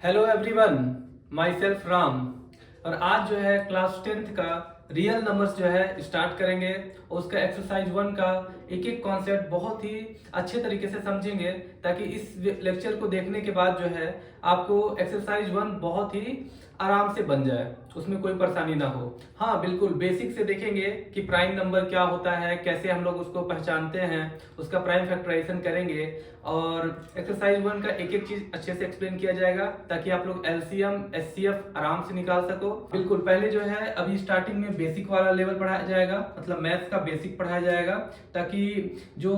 Hello everyone, my self Ram. और आज जो है क्लास 10th का रियल नंबर्स जो है स्टार्ट करेंगे और उसका एक्सरसाइज 1 का एक एक कॉन्सेप्ट बहुत ही अच्छे तरीके से समझेंगे ताकि इस लेक्चर को देखने के बाद जो है आपको एक्सरसाइज 1 बहुत ही आराम से बन जाए, उसमें कोई परेशानी ना हो। हाँ बिल्कुल, बेसिक से देखेंगे कि प्राइम नंबर क्या होता है, कैसे हम लोग उसको पहचानते हैं, उसका प्राइम फैक्टराइजेशन करेंगे और एक्सरसाइज 1 का एक एक चीज अच्छे से एक्सप्लेन किया जाएगा ताकि आप लोग एलसीएम एचसीएफ आराम से निकाल सको। बिल्कुल, पहले जो है अभी स्टार्टिंग में बेसिक वाला लेवल पढ़ाया जाएगा, मतलब मैथ्स का बेसिक पढ़ाया जाएगा ताकि जो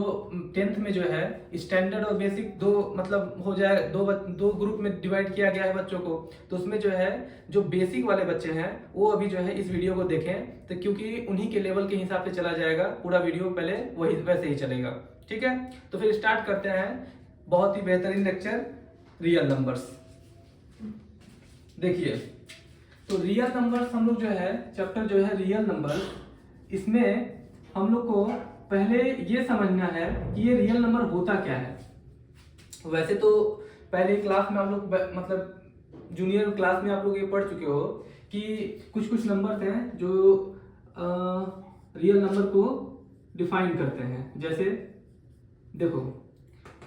10th में जो है स्टैंडर्ड और बेसिक दो मतलब हो जाए, दो ग्रुप में डिवाइड किया गया है बच्चों को। तो उसमें जो है जो बेसिक वाले बच्चे हैं वो अभी जो है इस वीडियो को देखें, तो क्योंकि उन्हीं के लेवल के हिसाब से चला जाएगा, पूरा वीडियो पहले वही वैसे ही चलेगा। ठीक है, तो फिर स्टार्ट करते हैं बहुत ही बेहतरीन लेक्चर रियल नंबर्स। देखिए, तो रियल नंबर्स हम लोग जो है चैप्टर जो है रियल नंबर, इसमें हम लोग को पहले ये समझना है कि ये रियल नंबर होता क्या है। वैसे तो पहले क्लास में आप लोग मतलब जूनियर क्लास में आप लोग ये पढ़ चुके हो कि कुछ कुछ नंबर हैं जो रियल नंबर को डिफाइन करते हैं। जैसे देखो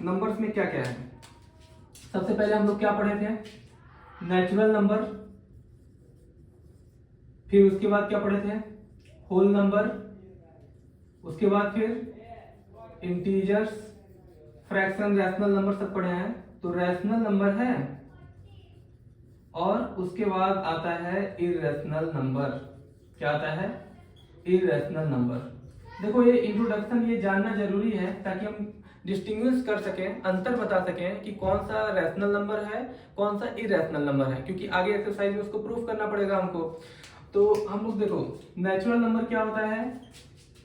नंबर्स में क्या क्या है। सबसे पहले हम लोग क्या पढ़े थे, नेचुरल नंबर। फिर उसके बाद क्या पढ़े थे, होल नंबर। उसके बाद फिर इंटीजर्स, फ्रैक्शन, रैशनल नंबर सब पढ़े हैं। तो रैशनल नंबर है और उसके बाद आता है इरेशनल नंबर। क्या आता है, इरेशनल नंबर। देखो ये इंट्रोडक्शन ये जानना जरूरी है ताकि हम डिस्टिंग्विश कर सकें, अंतर बता सकें कि कौन सा रैशनल नंबर है कौन सा इरेशनल नंबर है, क्योंकि आगे एक्सरसाइज में उसको प्रूफ करना पड़ेगा हमको। तो हम लोग देखो नेचुरल नंबर क्या होता है,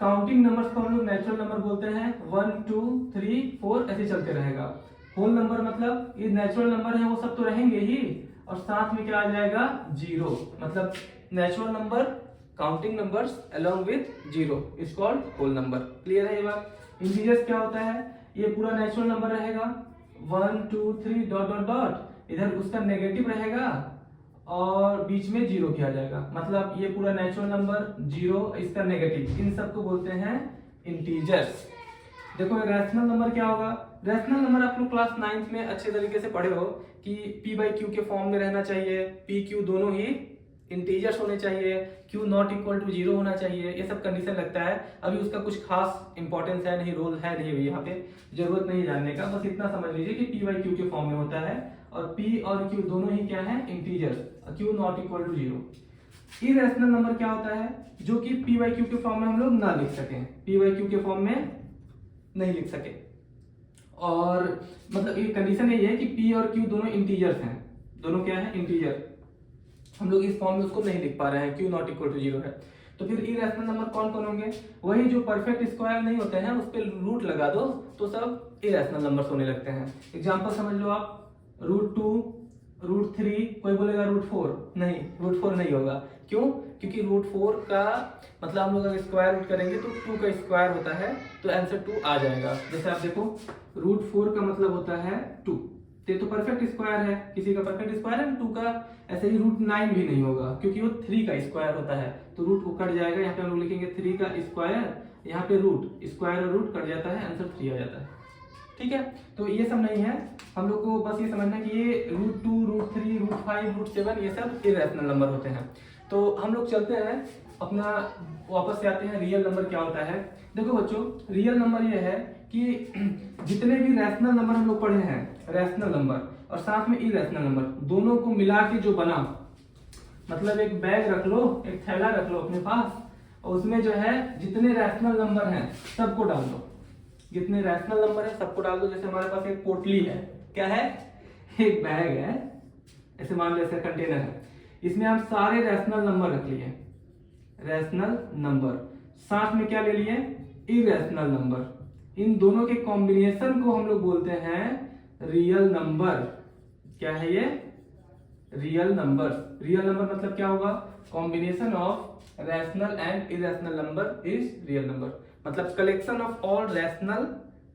काउंटिंग नंबर्स को हम लोग नेचुरल नंबर बोलते हैं, 1 2 3 4 ऐसे चलते रहेगा। होल नंबर मतलब ये नेचुरल नंबर है वो सब तो रहेंगे ही, और साथ में क्या आ जाएगा, जीरो। मतलब natural number, counting numbers along with zero is called whole number. Clear है ये बात। इंटीजर्स क्या होता है, ये पूरा नेचुरल नंबर रहेगा, 1 2 3 डॉट डॉट डॉट, इधर उसका नेगेटिव रहेगा और बीच में जीरो किया जाएगा, मतलब ये पूरा नेचुरल नंबर, जीरो इसका नेगेटिव, इन सबको बोलते हैं इंटीजर्स। देखो रैशनल नंबर क्या होगा, रैशनल नंबर आप लोग क्लास 9th में अच्छे तरीके से पढ़े हो कि p बाई क्यू के फॉर्म में रहना चाहिए, p q दोनों ही इंटीजर्स होने चाहिए, q not equal to zero होना चाहिए, ये सब कंडीशन लगता है। अभी उसका कुछ खास इंपॉर्टेंस है नहीं, रोल है नहीं, यहाँ पे जरूरत नहीं जानने का, बस इतना समझ लीजिए कि p बाई क्यू के फॉर्म में होता है और p और q दोनों ही क्या है, integers, q not equal to zero. Irrational number क्या होता है, जो कि p बाई क्यू के फॉर्म में हम लोग ना लिख सकें, p बाई क्यू के फॉर्म में नहीं लिख सके। और मतलब ये कंडीशन यही है कि p और q दोनों इंटीजर्स हैं, दोनों क्या है, इंटीजर। हम लोग इस फॉर्म में उसको नहीं लिख पा रहे हैं, q not equal to zero है। तो फिर इरेशनल नंबर कौन कौन होंगे, वही जो परफेक्ट स्क्वायर नहीं होते हैं उस पर रूट लगा दो तो सब इरेशनल नंबर्स होने लगते हैं। एग्जांपल समझ लो आप, √2, √3, कोई बोलेगा √4, नहीं √4 नहीं होगा। क्यों, क्योंकि √4 का मतलब हम लोग अगर स्क्वायर रूट करेंगे तो 2 का स्क्वायर होता है तो आंसर 2 आ जाएगा। जैसे आप देखो √4 का मतलब होता है 2, तो परफेक्ट स्क्वायर है, किसी का परफेक्ट स्क्वायर है 2 का। ऐसे ही √9 भी नहीं होगा क्योंकि वो 3 का स्क्वायर होता है, तो रूट कट जाएगा, यहाँ पे हम लोग लिखेंगे 3 का स्क्वायर, यहाँ पे रूट, स्क्वायर और रूट कट जाता है, आंसर 3 आ जाता है। ठीक है, तो ये सब नहीं है, हम लोग को बस ये समझना है कि ये √2, √3, √5, √7 ये सब इरेशनल नंबर होते हैं। तो हम लोग चलते हैं अपना, वापस से आते हैं रियल नंबर क्या होता है। देखो बच्चों, रियल नंबर ये है कि जितने भी रैशनल नंबर हम लोग पढ़े हैं, रैशनल नंबर और साथ में इरेशनल नंबर दोनों को मिला के जो बना, मतलब एक बैग रख लो, एक थैला रख लो अपने पास और उसमें जो है जितने रैशनल नंबर हैं सबको डाल दो, जितने रैशनल नंबर है सबको डाल दो। जैसे हमारे पास एक पोटली है, क्या है, एक बैग है, ऐसे मान लो ऐसे कंटेनर है, इसमें हम सारे रैशनल नंबर रख लिए, रैशनल नंबर, साथ में क्या ले लिए, इरेशनल नंबर। इन दोनों के कॉम्बिनेशन को हम लोग बोलते हैं रियल नंबर। क्या है ये, रियल नंबर। रियल नंबर मतलब क्या होगा, combination of rational and irrational number is real number, मतलब collection of all rational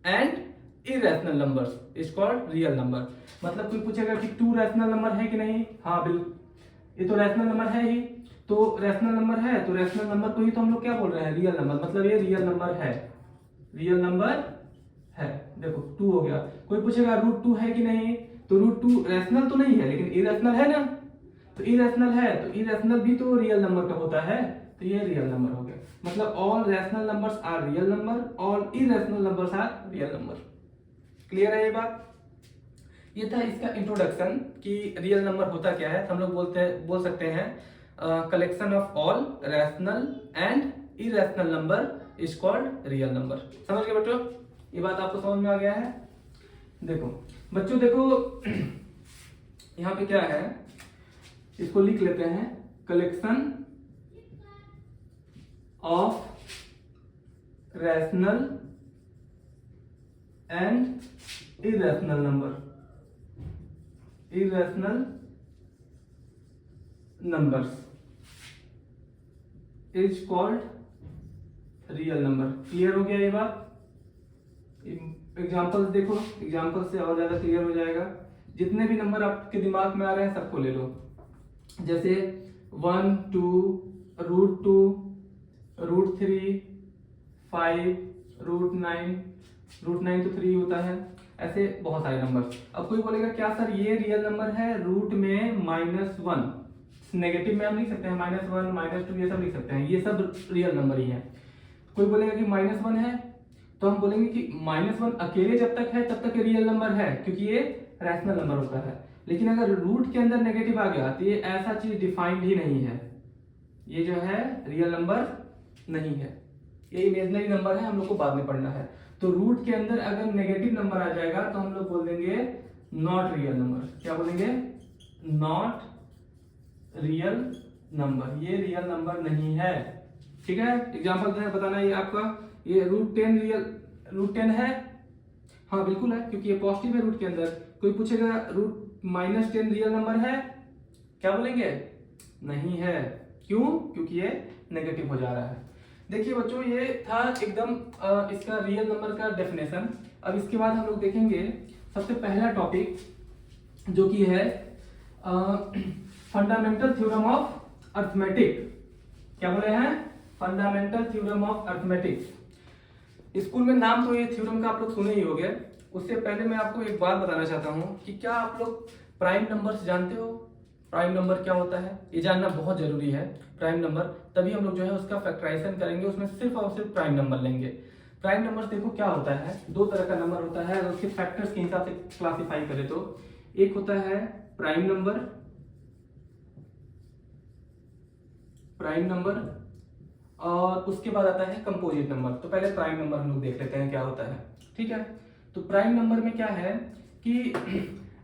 and irrational numbers is called real number. मतलब कोई पूछेगा कि 2 रैशनल नंबर है कि नहीं, हाँ बिल्कुल, ये तो रैशनल नंबर है ही, तो रैशनल नंबर है तो रैशनल नंबर को ही तो हम लोग क्या बोल रहे हैं, रियल नंबर, मतलब ये रियल नंबर है, रियल नंबर है। देखो 2 हो गया। कोई पूछेगा √2 है कि नहीं, तो √2 रैशनल तो नहीं है लेकिन इरेशनल है ना, तो इरेशनल है तो इरेशनल भी तो रियल नंबर का होता है, तो ये रियल नंबर हो गया। मतलब all rational numbers are real number, all irrational numbers are real number. Clear है ये बात? ये था इसका इंट्रोडक्शन कि रियल नंबर होता क्या है। हम लोग बोल सकते हैं collection of all rational and irrational number is called real number. समझ गए बच्चों? ये बात आपको समझ में आ गया है? देखो बच्चों, देखो यहाँ पे क्या है, इसको लिख लेते हैं, collection of rational and irrational number, irrational numbers is called real number. Clear हो गया ये बात? एग्जाम्पल्स देखो, एग्जाम्पल से और ज्यादा क्लियर हो जाएगा। जितने भी नंबर आपके दिमाग में आ रहे हैं सबको ले लो, जैसे 1 2 √2 √3 5 √9, √9 तो 3 होता है, ऐसे बहुत सारे नंबर। अब कोई बोलेगा क्या सर ये रियल नंबर है, रूट में -1, नेगेटिव में हम लिख सकते हैं -1 -2 ये सब लिख सकते हैं, ये सब रियल नंबर ही है। कोई बोलेगा कि -1 है, तो हम बोलेंगे कि -1 अकेले जब तक है तब तक ये रियल नंबर है क्योंकि ये रैशनल नंबर होता है। लेकिन अगर रूट के अंदर नेगेटिव आ गया तो ये ऐसा चीज डिफाइंड ही नहीं है, ये जो है रियल नंबर नहीं है, ये इमेजिनरी नंबर है, हम लोग को बाद में पढ़ना है। तो रूट के अंदर अगर नेगेटिव नंबर आ जाएगा तो हम लोग बोल देंगे नॉट रियल नंबर। क्या बोलेंगे? नॉट रियल नंबर, ये रियल नंबर नहीं है। ठीक है, एग्जांपल बताना ये आपका, ये √10 रियल √10 है, हाँ बिल्कुल है क्योंकि ये पॉजिटिव है रूट के अंदर। कोई पूछेगा -10 रियल नंबर है, क्या बोलेंगे? नहीं है। क्यों? क्योंकि ये नेगेटिव हो जा रहा है। देखिए बच्चों, ये था एकदम इसका रियल नंबर का डेफिनेशन। अब इसके बाद हम लोग देखेंगे सबसे पहला टॉपिक जो कि है फंडामेंटल थ्योरम ऑफ अर्थमेटिक। क्या बोले हैं? Fundamental theorem of arithmetic. School में नाम तो ये थ्योरम का आप लोग सुने ही होंगे। उससे पहले मैं आपको एक बात बताना चाहता हूँ कि क्या आप लोग प्राइम नंबर्स जानते हो? प्राइम नंबर क्या होता है ये जानना बहुत जरूरी है। प्राइम नंबर, तभी हम लोग जो है उसका फैक्टराइजेशन करेंगे, उसमें सिर्फ और सिर्फ प्राइम नंबर लेंगे। प्राइम नंबर देखो क्या होता है, 2 तरह का नंबर होता है, अगर उसके फैक्टर्स के हिसाब से क्लासिफाई करें तो एक होता है प्राइम नंबर, प्राइम नंबर, और उसके बाद आता है कंपोजिट नंबर। तो पहले प्राइम नंबर हम लोग देख लेते हैं क्या होता है। ठीक है, तो प्राइम नंबर में क्या है कि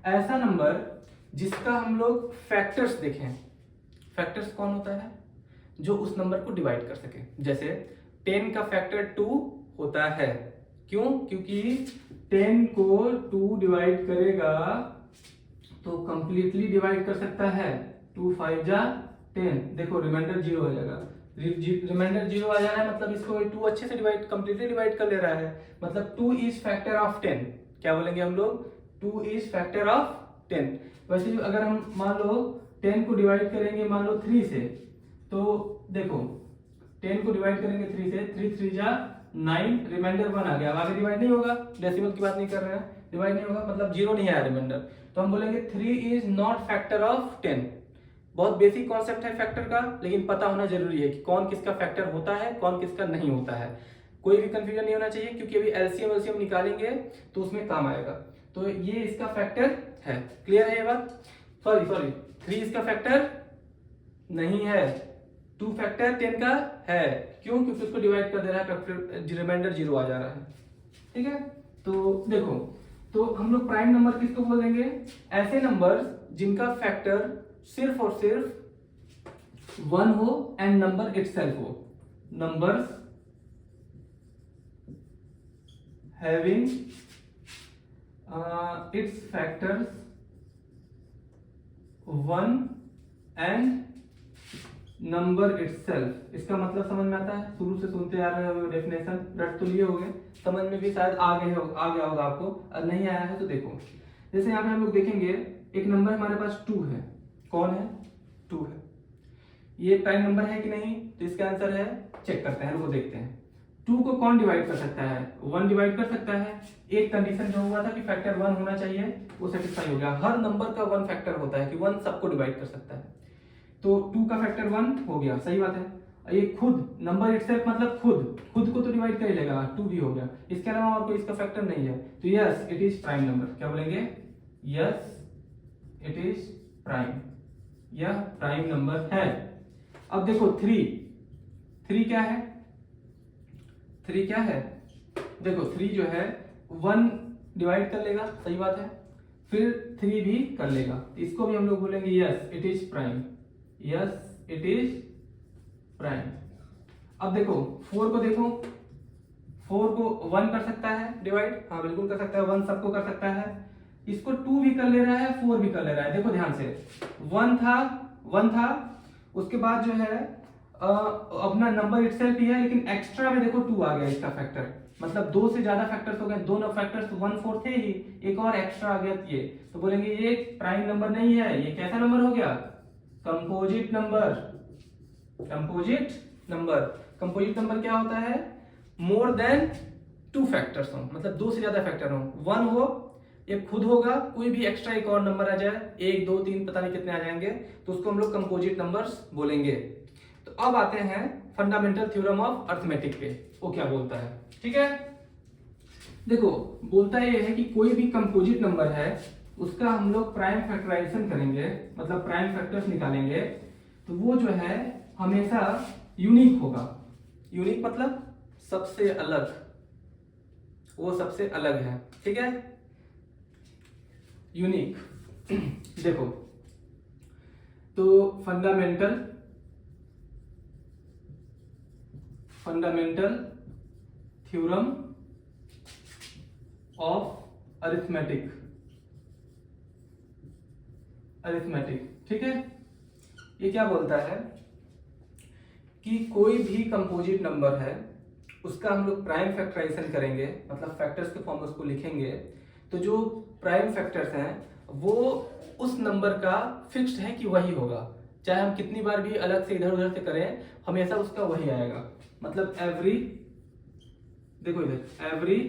ऐसा नंबर जिसका हम लोग फैक्टर्स देखें। फैक्टर्स कौन होता है? जो उस नंबर को डिवाइड कर सके। जैसे 10 का फैक्टर 2 होता है। क्यों? क्योंकि 10 को 2 डिवाइड करेगा तो कंप्लीटली डिवाइड कर सकता है। 2 5 जा 10, देखो रिमाइंडर 0 हो जाएगा। रिमाइंडर 0 आ जाना है मतलब इसको 2 अच्छे से कंप्लीटली डिवाइड कर ले रहा है, मतलब 2 इज फैक्टर ऑफ 10। क्या बोलेंगे हम लोग? 2 इज फैक्टर ऑफ 10। वैसे अगर हम मान लो 10 को डिवाइड करेंगे मान लो 3 से, तो देखो 10 को डिवाइड करेंगे 3 से, 3 3 जा 9, रिमाइंडर 1 आ गया। अब आगे डिवाइड नहीं होगा, डेसिमल की बात नहीं कर रहे हैं, डिवाइड नहीं होगा मतलब 0 नहीं आया रिमाइंडर, तो हम बोलेंगे 3 इज नॉट फैक्टर ऑफ 10। बहुत बेसिक कॉन्सेप्ट है फैक्टर का, लेकिन पता होना जरूरी है कि कौन किसका फैक्टर होता है, कौन किसका नहीं होता है। कोई भी कंफ्यूजन नहीं होना चाहिए क्योंकि अभी एलसीएम निकालेंगे तो उसमें काम आएगा। तो ये इसका फैक्टर है। क्लियर है ये बात? सॉरी 3 इसका फैक्टर नहीं है, 2 फैक्टर 10 का है। क्यों? क्योंकि उसको डिवाइड कर दे रहा है, रिमाइंडर 0 आ जा रहा है। ठीक है, तो देखो, तो हम लोग प्राइम नंबर किसको बोलेंगे? ऐसे नंबर जिनका फैक्टर सिर्फ और सिर्फ 1 हो एंड नंबर इटसेल्फ हो। Numbers having its factors 1 and number itself, इसका मतलब समझ में आता है? शुरू से सुनते आ रहे हो, डेफिनेशन रट तो लिए होगे, समझ में भी शायद आ गया होगा आपको, और नहीं आया है तो देखो, जैसे यहाँ पे हम लोग देखेंगे एक नंबर हमारे पास 2 है। कौन है? 2 है। ये प्राइम नंबर है कि नहीं? तो इसका आंसर है, चेक करते हैं, रुको देखते हैं। 2 को कौन डिवाइड कर सकता है? 1 डिवाइड कर सकता है। एक कंडीशन जो हुआ था कि फैक्टर 1 होना चाहिए, वो सेटिस्फाई हो गया। हर नंबर का 1 फैक्टर होता है कि 1 सबको डिवाइड कर सकता है, तो 2 का फैक्टर 1 हो गया, सही बात है। ये खुद नंबर इटसेल्फ मतलब खुद को तो डिवाइड कर ही लेगा, 2 भी हो गया, इसके अलावा और कोई इसका फैक्टर नहीं है, तो yes it is prime number. क्या बोलेंगे? यस इट इज प्राइम, यह प्राइम नंबर है। अब देखो 3 क्या है? 3 क्या है? देखो 3 जो है 1 डिवाइड कर लेगा, सही बात है, फिर 3 भी कर लेगा, इसको भी हम लोग बोलेंगे yes it is prime, yes it is prime. अब देखो 4 को देखो, 4 को 1 कर सकता है डिवाइड, हाँ बिल्कुल कर सकता है, 1 सबको कर सकता है, इसको 2 भी कर ले रहा है, 4 भी कर ले रहा है। देखो ध्यान से, 1 था, उसके बाद जो है अपना नंबर इटसेल्फ ही है, लेकिन एक्स्ट्रा में देखो 2 आ गया इसका फैक्टर, मतलब 2 से ज्यादा फैक्टर्स हो गए, 2 फैक्टर्स 1/4 थे ही, एक और एक्स्ट्रा आ गया ये, तो बोलेंगे ये प्राइम नंबर नहीं है, ये कैसा नंबर हो गया? Composite number. कंपोजिट नंबर क्या होता है? मोर देन 2 फैक्टर्स हो, मतलब 2 से ज्यादा फैक्टर हो, 1 हो, एक खुद होगा, कोई भी एक्स्ट्रा एक और नंबर आ जाए, 1 2 3 पता नहीं कितने आ जाएंगे, तो उसको हम लोग कंपोजिट नंबर्स बोलेंगे। तो अब आते हैं फंडामेंटल थ्योरम ऑफ अरिथमेटिक पे, वो क्या बोलता है, ठीक है? देखो बोलता ये है कि कोई भी कंपोजिट नंबर है, उसका हम लोग प्राइम फैक्टराइजेशन करेंगे, मतलब प्राइम फैक्टर्स निकालेंगे, तो वो जो है हमेशा यूनिक होगा। यूनिक मतलब सबसे अलग, वो सबसे अलग है, ठीक है? यूनिक देखो, तो फंडामेंटल थ्योरम ऑफ अरिथमेटिक, ठीक है? ये क्या बोलता है कि कोई भी कंपोजिट नंबर है, उसका हम लोग प्राइम फैक्टराइजेशन करेंगे, मतलब फैक्टर्स के फॉर्म में उसको लिखेंगे, तो जो प्राइम फैक्टर्स हैं वो उस नंबर का फिक्स्ड है कि वही होगा, चाहे हम कितनी बार भी अलग से इधर उधर से करें, हमेशा उसका वही आएगा। मतलब एवरी, देखो इधर, every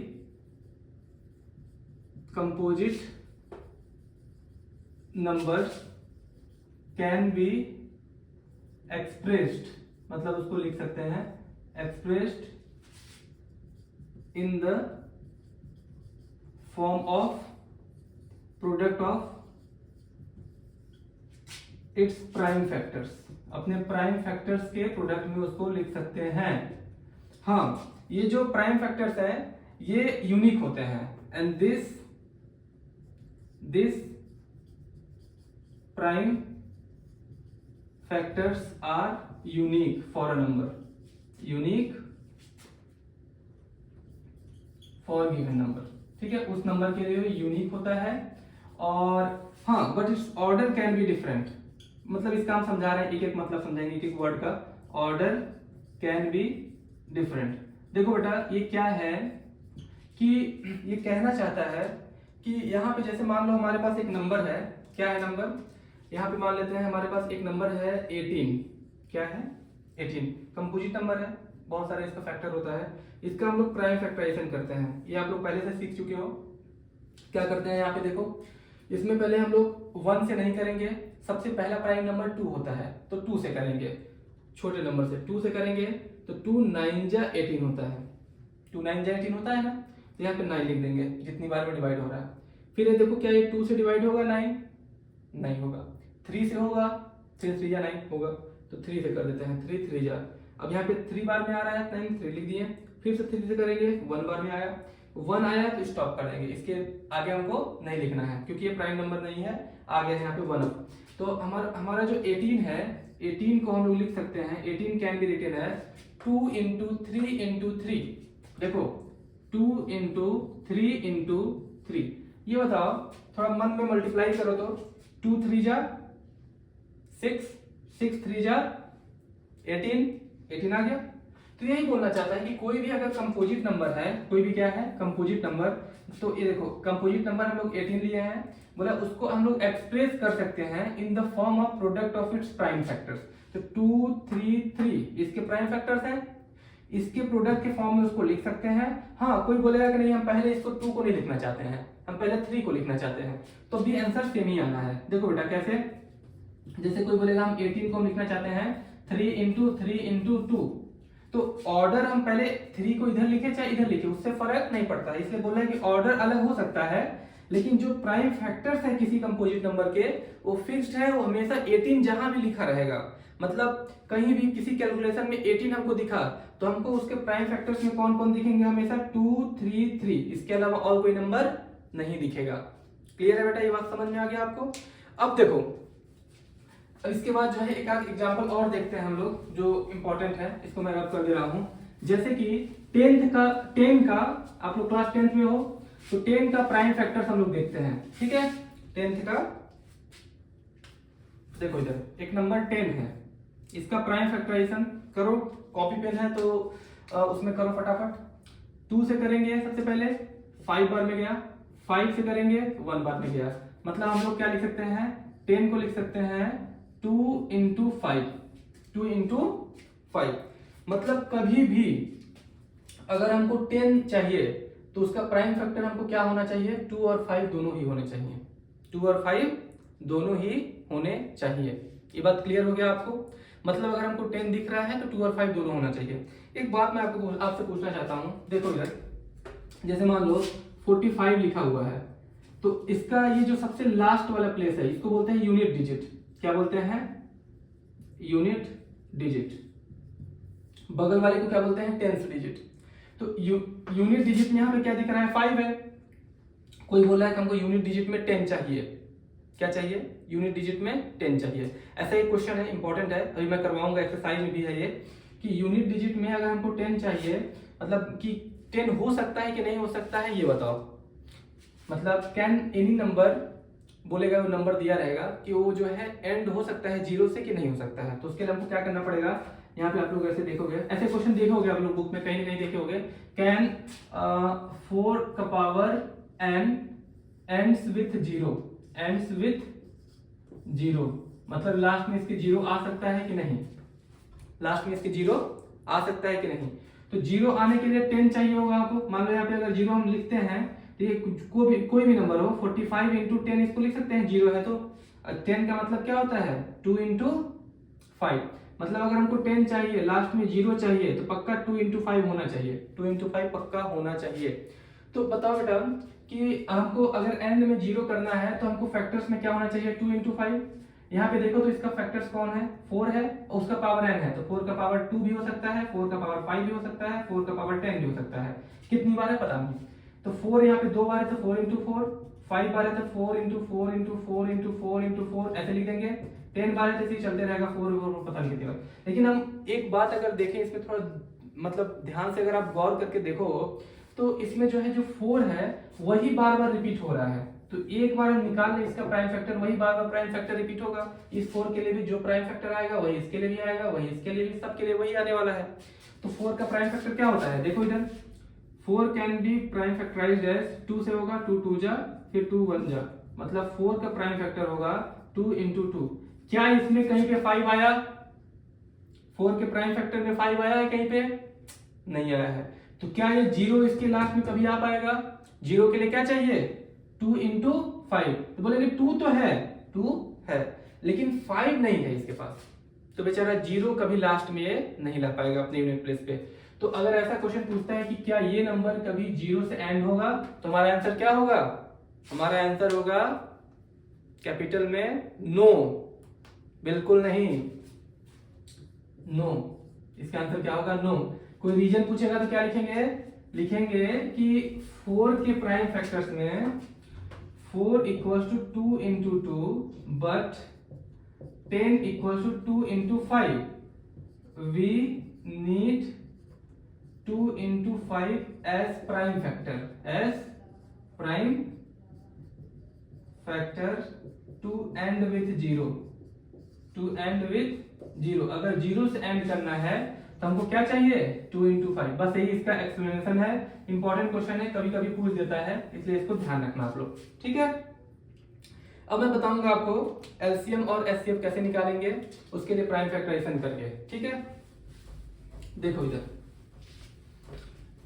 composite number can be expressed, मतलब उसको लिख सकते हैं expressed in the form of product of its prime factors, अपने प्राइम फैक्टर्स के प्रोडक्ट में उसको लिख सकते हैं। हाँ, ये जो प्राइम फैक्टर्स हैं ये यूनिक होते हैं, and this prime factors are unique for a number, unique for given number, ठीक है? उस नंबर के लिए यूनिक होता है। और हाँ, but it's order can be different, मतलब इसका हम समझा रहे हैं, एक एक मतलब समझाएंगे, एक एक वर्ड का। Order can be different. देखो बेटा, ये क्या है कि ये कहना चाहता है कि यहाँ पे जैसे मान लो हमारे पास एक नंबर है, क्या है नंबर? यहाँ पे मान लेते हैं हमारे पास एक नंबर है 18, क्या है? 18 कंपोजिट नंबर है, बहुत सारे इसका फैक्टर होता है, इसका हम लोग प्राइम फैक्टराइजेशन करते हैं, ये आप लोग पहले से सीख चुके हो। क्या करते हैं यहाँ पे देखो, इसमें पहले हम लोग 1 से नहीं करेंगे, सबसे पहला प्राइम नंबर 2 होता है, तो 2 से करेंगे, छोटे नंबर से 2 से करेंगे, तो 2 9 जा 18 होता है, 2 9 जा 18 होता है ना, तो यहाँ पे 9 लिख देंगे जितनी बार में डिवाइड हो रहा है। फिर ये देखो, क्या ये 2 से डिवाइड होगा 9? नहीं होगा। 3 से होगा, 3 3 जा 9 होगा, तो 3 से कर देते हैं, 3 3 जा, अब यहाँ पे 3 बार में आ रहा है, 9 3 लिख दिए, फिर से 3 से करेंगे, 1 बार में आया, 1 आया तो स्टॉप कर देंगे, इसके आगे हमको नहीं लिखना है क्योंकि ये प्राइम नंबर नहीं है, आ गया यहाँ पे 1 अप। तो हमारा जो 18 है, 18 को हम लोग लिख सकते हैं, 18 can be written as 2 into 3 into 3। देखो 2 इंटू 3 इंटू 3, ये बताओ, थोड़ा मन में मल्टीप्लाई करो तो 2 3 जा 6, 6 3 जा 18 आ गया। तो यही बोलना चाहता है कि कोई भी अगर कंपोजिट नंबर है, कोई भी क्या है कंपोजिट नंबर, तो ये देखो कंपोजिट नंबर हम लोग 18 लिए हैं, बोला उसको हम लोग एक्सप्रेस कर सकते हैं in the form of product of its prime factors. तो 2 3 3 इसके प्राइम फैक्टर्स हैं, इसके प्रोडक्ट के फॉर्म में उसको लिख सकते हैं। हाँ कोई बोलेगा कि नहीं हम पहले इसको 2 को नहीं लिखना चाहते हैं, हम पहले 3 को लिखना चाहते हैं, तो भी आंसर सेम ही आना है। देखो बेटा कैसे, जैसे कोई बोलेगा हम 18 को हम लिखना चाहते हैं 3 इंटू 3 इंटू 2, तो ऑर्डर हम पहले 3 को इधर लिखे चाहे इधर लिखे उससे फर्क नहीं पड़ता, इसलिए बोल रहे हैं कि ऑर्डर अलग हो सकता है लेकिन जो प्राइम फैक्टर्स है किसी कंपोजिट नंबर के वो फिक्स्ड है, वो हमेशा 18 जहां भी लिखा रहेगा। मतलब कहीं भी किसी कैलकुलेशन में 18 हमको दिखा तो हमको उसके प्राइम फैक्टर्स में कौन कौन दिखेंगे, हमेशा 2 3 3, इसके अलावा और कोई नंबर नहीं दिखेगा। क्लियर है बेटा, ये बात समझ में आ गया आपको। अब देखो अब इसके बाद जो है एक आध एग्जांपल और देखते हैं हम लोग जो इंपॉर्टेंट है, इसको मैं रब कर दे रहा हूं। जैसे कि 10 का आप लोग क्लास 10th में हो तो 10 का प्राइम फैक्टर्स हम लोग देखते हैं, ठीक है। 10th का देखो इधर एक नंबर 10 है, इसका प्राइम फैक्टराइजेशन करो, कॉपी पेन है तो उसमें करो फटाफट। 2 से करेंगे सबसे पहले 5 बार में गया, 5 से करेंगे 1 बार में गया, मतलब हम लोग क्या लिख सकते हैं 10 को लिख सकते हैं 2 इंटू 5, 2 इंटू 5। मतलब कभी भी अगर हमको 10 चाहिए तो उसका प्राइम फैक्टर हमको क्या होना चाहिए, 2 और 5 दोनों ही होने चाहिए, 2 और 5 दोनों ही होने चाहिए। ये बात क्लियर हो गया आपको। मतलब अगर हमको 10 दिख रहा है तो 2 और 5 दोनों होना चाहिए। एक बात मैं आपसे पूछना चाहता हूं, देखो इधर जैसे मान लो 45 लिखा हुआ है तो इसका ये जो सबसे लास्ट वाला प्लेस है इसको बोलते हैं यूनिट डिजिट। क्या बोलते हैं, यूनिट डिजिट। बगल वाले को क्या बोलते हैं, टेंथ डिजिट। तो यूनिट डिजिट में यहाँ पे क्या दिख रहा है 5 है, कोई बोला है कि हमको यूनिट डिजिट में 10 चाहिए, क्या चाहिए यूनिट डिजिट में 10 चाहिए। ऐसा एक क्वेश्चन है, इंपॉर्टेंट है, अभी मैं करवाऊंगा एक्सरसाइज में भी है ये, कि यूनिट डिजिट में अगर हमको 10 चाहिए मतलब कि 10 हो सकता है कि नहीं हो सकता है ये बताओ। मतलब कैन एनी नंबर बोलेगा, वो नंबर दिया रहेगा कि वो जो है एंड हो सकता है 0 से कि नहीं हो सकता है, तो उसके लिए हमको क्या करना पड़ेगा। यहाँ पे आप लोग ऐसे देखोगे, ऐसे क्वेश्चन देखोगे आप लोग बुक में कहीं ना कहीं देखे होगे, कैन 4 का power n ends with 0, ends with 0, मतलब लास्ट में इसके 0 आ सकता है कि नहीं, लास्ट में इसके 0 आ सकता है कि नहीं। तो 0 आने के लिए 10 चाहिए होगा आपको। मान लो यहाँ पे अगर 0 हम लिखते हैं तो ये कोई भी नंबर हो 45 इंटू 10 इसको लिख सकते हैं, 0 है तो 10 का मतलब क्या होता है 2 इंटू 5। मतलब अगर हमको 10 चाहिए लास्ट में 0 चाहिए तो पक्का 2 इंटू 5 होना चाहिए, 2 इंटू 5 पक्का होना चाहिए। तो बताओ बेटा कि हमको अगर एंड में 0 करना है तो हमको फैक्टर्स में क्या होना चाहिए 2 इंटू 5। यहाँ पे देखो तो इसका फैक्टर्स कौन है 4 है और उसका पावर n है, तो 4 का पावर 2 भी हो सकता है, 4 का पावर 5 भी हो सकता है, 4 का पावर 10 भी हो सकता है। कितनी बार है पता नहीं, तो 4 यहाँ पे 2 बार है तो 4 इंटू 4, 5 बार है तो 4 इंटू 4 इंटू 4 इंटू 4 इंटू 4 ऐसे लिख देंगे, 10 बार है तो ऐसे चलते रहेगा 4 पता नहीं कितनी बार। लेकिन हम एक बात अगर देखें इसमें थोड़ा मतलब ध्यान से अगर आप गौर करके देखो तो इसमें जो है जो 4 है वही बार बार रिपीट हो रहा है, तो एक बार हम निकाल लें इसका प्राइम फैक्टर, वही बार बार प्राइम फैक्टर रिपीट होगा। इस 4 के लिए भी जो प्राइम फैक्टर आएगा वही इसके लिए भी आएगा, वही इसके लिए भी, सबके लिए वही आने वाला है। तो 4 का प्राइम फैक्टर क्या होता है, देखो इधर 4 can be prime factorized as 2 से होगा 2 2 जा फिर 2 1 जा, मतलब 4 का प्राइम फैक्टर होगा 2 इंटू 2। क्या इसमें कहीं पे 5 आया, 4 के प्राइम फैक्टर में 5 आया है कहीं पे, नहीं आया है। तो क्या ये 0 इसके लास्ट में कभी आ पाएगा, 0 के लिए क्या चाहिए 2 इंटू 5, तो बोलेंगे 2 तो है, 2 है लेकिन 5 नहीं है इसके पास, तो बेचारा 0 कभी लास्ट में नहीं ला पाएगा अपने यूनिट प्लेस पे। तो अगर ऐसा क्वेश्चन पूछता है कि क्या ये नंबर कभी 0 से एंड होगा तो हमारा आंसर क्या होगा, हमारा आंसर होगा कैपिटल में नो, बिल्कुल नहीं, नो। इसका आंसर क्या होगा नो। कोई रीजन पूछेगा तो क्या लिखेंगे, लिखेंगे कि 4 के प्राइम फैक्टर्स में 4 equals to 2 into 2 but 10 equals to 2 into 5, we need 2 into 5 as prime factor, as prime factor to end with 0, to end with 0। अगर 0 से एंड करना है तो हमको क्या चाहिए 2 into 5। बस यही इसका एक्सप्लेनेशन है। इंपॉर्टेंट क्वेश्चन है, कभी कभी पूछ देता है, इसलिए इसको ध्यान रखना आप लोग, ठीक है। अब मैं बताऊंगा आपको एलसीएम और एचसीएफ कैसे निकालेंगे, उसके लिए प्राइम फैक्टराइजेशन करके, ठीक है। देखो इधर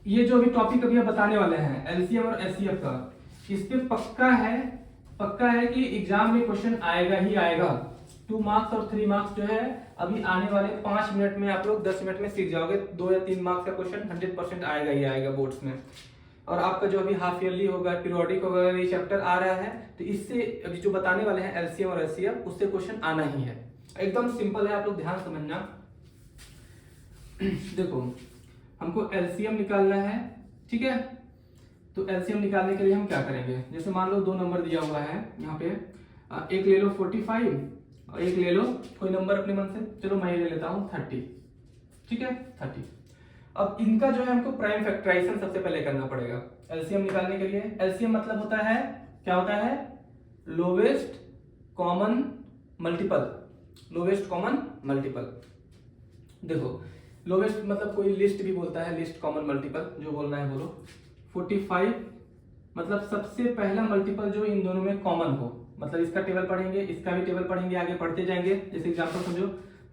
ये जो अभी टॉपिक अभी हम बताने वाले हैं एलसीएम और एचसीएफ का, इस पे पक्का है कि एग्जाम में क्वेश्चन आएगा ही आएगा। 2 मार्क्स और 3 मार्क्स जो है अभी आने वाले 5 मिनट में आप लोग 10 मिनट में सीख जाओगे। 2 या 3 मार्क्स का क्वेश्चन 100% आएगा ही आएगा बोर्ड्स में। और आपका जो अभी हाफ ईयरली होगा, पीरियोडिक होगा, ये चैप्टर आ रहा है, तो इससे अभी जो बताने वाले हैं एलसीएम और एचसीएफ, उससे क्वेश्चन आना ही है। एकदम सिंपल है, आप लोग ध्यान समझना। देखो हमको एलसीएम निकालना है, ठीक है। तो एलसीएम निकालने के लिए हम क्या करेंगे, जैसे मान लो 2 नंबर दिया हुआ है यहाँ पे, एक ले लो 45 और एक ले लो कोई नंबर अपने मन से, चलो मैं ले लेता हूँ 30, ठीक है 30। अब इनका जो है हमको प्राइम फैक्टराइजेशन सबसे पहले करना पड़ेगा एलसीएम निकालने के लिए। एलसीएम मतलब होता है, क्या होता है, lowest common multiple, lowest common multiple. देखो लोवेस्ट मतलब कोई लिस्ट भी बोलता है, लिस्ट कॉमन मल्टीपल, जो बोलना है बोलो। 45 मतलब सबसे पहला मल्टीपल जो इन दोनों में कॉमन हो, मतलब इसका टेबल पढ़ेंगे, इसका भी टेबल पढ़ेंगे, आगे पढ़ते जाएंगे। जैसे एग्जांपल समझो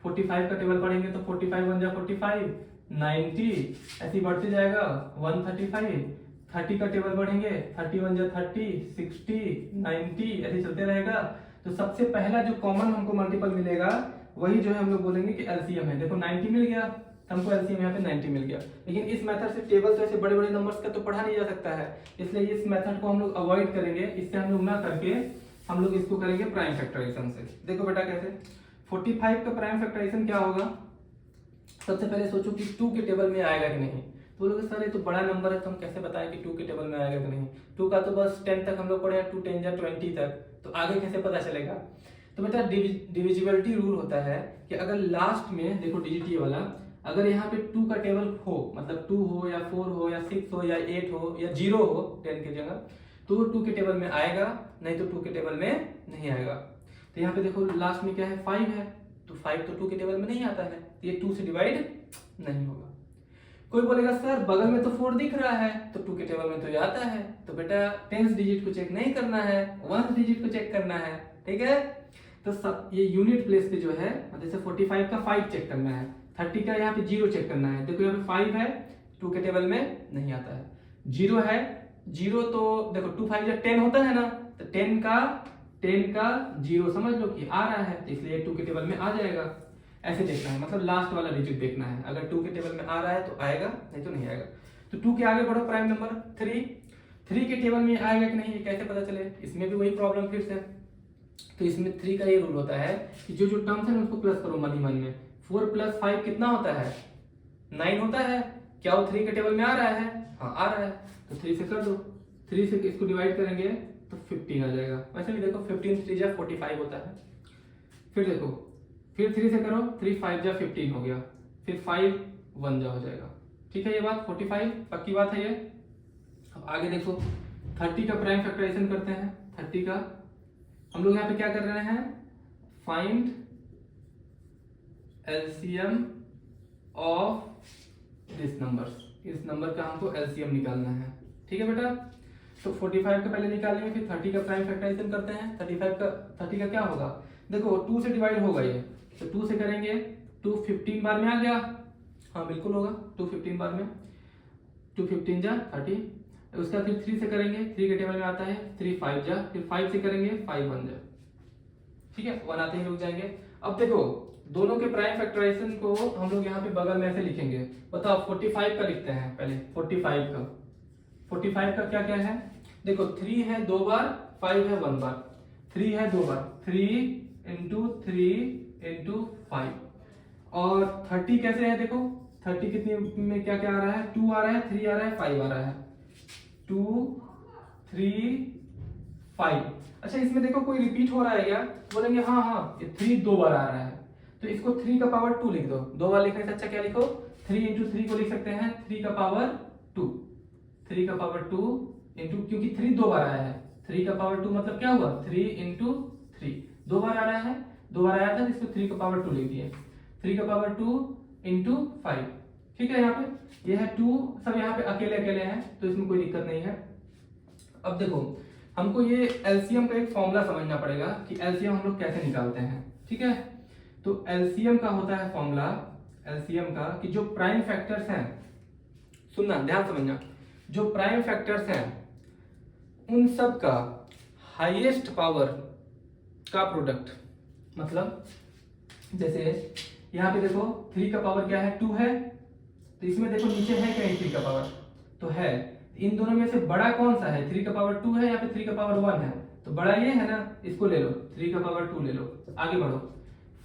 45 का टेबल पढ़ेंगे तो 45 1 जा 45, 90 ऐसे बढ़ते जाएगा, 135। 30 का टेबल पढ़ेंगे, 30 1 जा 30, 60, 90 ऐसे चलते रहेगा। तो सबसे पहला जो कॉमन हमको मल्टीपल मिलेगा वही जो है हम लोग बोलेंगे कि एलसीएम है। देखो 90 मिल गया, हमको एलसीएम यहाँ पे 90 मिल गया। लेकिन इस मेथड से टेबल तो ऐसे बड़े बड़े नंबर्स का तो पढ़ा नहीं जा सकता है, इसलिए इस मेथड को हम लोग अवॉइड करेंगे। इससे हम लोग ना करके हम लोग इसको करेंगे प्राइम फैक्टराइजेशन से। देखो बेटा कैसे, 45 का प्राइम फैक्टराइजेशन क्या होगा, सबसे पहले सोचो कि 2 के टेबल में आएगा कि नहीं। तो लोग सर ये तो बड़ा नंबर है, तो हम कैसे बताएं कि 2 के टेबल में आएगा कि नहीं। 2 का तो बस 10 तक हम लोग पढ़े हैं, 2 10 या 20 तक, तो आगे कैसे पता चलेगा। तो बेटा डिविजिबिलिटी रूल होता है कि अगर लास्ट में देखो डिजिट वाला, अगर यहाँ पे 2 का टेबल हो, मतलब 2 हो या 4 हो या 6 हो या 8 हो या 0 हो 10 की जगह, तो 2 के टेबल में आएगा, नहीं तो 2 के टेबल में नहीं आएगा। तो यहाँ पे देखो लास्ट में क्या है 5 है, तो 5 तो 2 के टेबल में नहीं आता है, तो ये 2 से डिवाइड नहीं होगा। कोई बोलेगा सर बगल में तो 4 दिख रहा है, तो 2 के टेबल में तो ये आता है। तो बेटा 10th डिजिट को चेक नहीं करना है, 1st डिजिट को चेक करना है, ठीक है। तो सब ये यूनिट प्लेस पे जो है, जैसे 45 का 5 चेक करना है, 30 का यहाँ पे 0 चेक करना है। देखो यहाँ पे 5 है, 2 के टेबल में नहीं आता है। 0 है, 0 तो देखो 2 5 या 10 होता है ना, तो 10 का 0 समझ लो कि आ रहा है, तो इसलिए 2 के टेबल में आ जाएगा। ऐसे देखना है, मतलब लास्ट वाला डिजिट देखना है, अगर 2 के टेबल में आ रहा है तो आएगा, नहीं तो नहीं आएगा। तो 2 के आगे बढ़ो, प्राइम नंबर 3 के टेबल में आएगा कि नहीं, ये कैसे पता चले। इसमें भी वही प्रॉब्लम फिर से। तो इसमें 3 का ये रूल होता है कि जो टर्म्स है उसको प्लस करो मन ही मन में। 4 + 5 कितना होता है, 9 होता है। क्या वो 3 के टेबल में आ रहा है, हाँ आ रहा है, तो 3 से कर दो। 3 से इसको डिवाइड करेंगे तो 15 आ जाएगा। वैसे भी देखो 15 3 जा 45 होता है। फिर देखो, फिर 3 से करो, 3 5 जा 15 हो गया, फिर 5 1 जा हो जाएगा, ठीक है। ये बात 45 पक्की बात है ये। अब आगे देखो 30 का प्राइम फैक्टराइजेशन करते हैं। 30 का हम लोग यहाँ पे क्या कर रहे हैं, find LCM of this number, इस नंबर का हमको एलसीएम निकालना है, ठीक है बेटा। तो 45 का पहले निकालेंगे, फिर 30 का प्राइम फैक्टराइजेशन करते हैं। 30 का क्या होगा, देखो 2 से डिवाइड होगा ये, तो 2 से करेंगे, 2 15 बार में आ गया, हाँ बिल्कुल होगा, 2 15 बार में, 2 15 जा 30। उसका फिर 3 से करेंगे, 3 के टेबल में आता है, 3 5 जा, फिर 5 से करेंगे, 5 1 जा, ठीक है, 1 आते ही रुक जाएंगे। अब देखो दोनों के प्राइम फैक्टराइजेशन को हम लोग यहाँ पे बगल में ऐसे लिखेंगे। बताओ 45 का लिखते हैं पहले, 45 का क्या क्या है, देखो 3 है 2 बार, 5 है 1 बार, 3 है 2 बार, 3 × 3 × 5। और 30 कैसे है, देखो 30 कितने में क्या क्या आ रहा है, 2 आ रहा है, 3 आ रहा है, 5 आ रहा है, 2 3 5। अच्छा इसमें देखो कोई रिपीट हो रहा है क्या, बोलेंगे हाँ हाँ ये 3 2 बार आ रहा है, तो इसको 3 का पावर 2 लिख दो। 2 बार लिखने से अच्छा क्या लिखो, 3 × 3 को लिख सकते हैं 3 का पावर 2, 3 का पावर 2 इंटू, क्योंकि 3 2 बार आया है, 3 का पावर 2 मतलब क्या हुआ 3 × 3, 2 बार आ रहा है, 2 बार आया था, इसको 3 का पावर 2 लिख दिए, 3 का पावर 2 इंटू 5। ठीक है, यहाँ पे ये है 2, सब यहाँ पे अकेले अकेले हैं तो इसमें कोई दिक्कत नहीं है। अब देखो हमको ये एलसीएम का एक फॉर्मूला समझना पड़ेगा कि एलसीएम हम लोग कैसे निकालते हैं। ठीक है, तो एलसीएम का होता है फॉर्मूला, एलसीएम का कि जो प्राइम फैक्टर्स हैं, सुनना ध्यान समझना, जो प्राइम फैक्टर्स हैं उन सब का हाईएस्ट पावर का प्रोडक्ट। मतलब जैसे यहाँ पे देखो 3 का पावर क्या है, 2 है, तो इसमें देखो नीचे है क्या 3 का पावर, तो है। इन दोनों में से बड़ा कौन सा है, 3 का पावर 2 है या फिर 3 का पावर 1 है, तो बड़ा ये है ना, इसको ले लो, 3 का पावर 2 ले लो। आगे बढ़ो,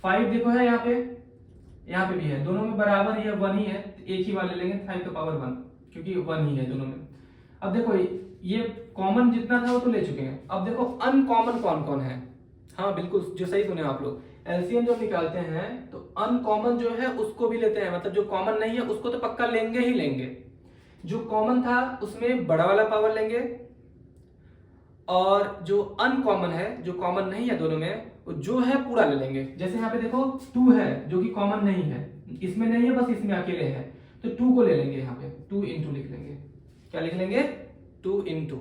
5 देखो है यहाँ पे भी है, दोनों में बराबर ही है, 1 ही है, तो एक ही वाले लेंगे 5 का पावर 1, क्योंकि 1 ही है दोनों में। अब देखो ये कॉमन जितना था वो तो ले चुके हैं, अब देखो अनकॉमन कौन कौन है। हाँ बिल्कुल जो सही सुने आप लोग, एलसीएम जब निकालते हैं तो अनकॉमन जो है उसको भी लेते हैं, मतलब जो कॉमन नहीं है उसको तो पक्का लेंगे ही लेंगे। जो कॉमन था उसमें बड़ा वाला पावर लेंगे, और जो अनकॉमन है, जो कॉमन नहीं है दोनों में, जो है पूरा ले लेंगे। जैसे यहाँ पे देखो 2 है जो कि कॉमन नहीं है, इसमें नहीं है, बस इसमें अकेले है, तो 2 को ले लेंगे, यहाँ पे 2 इंटू लिख लेंगे। क्या लिख लेंगे, 2 इंटू।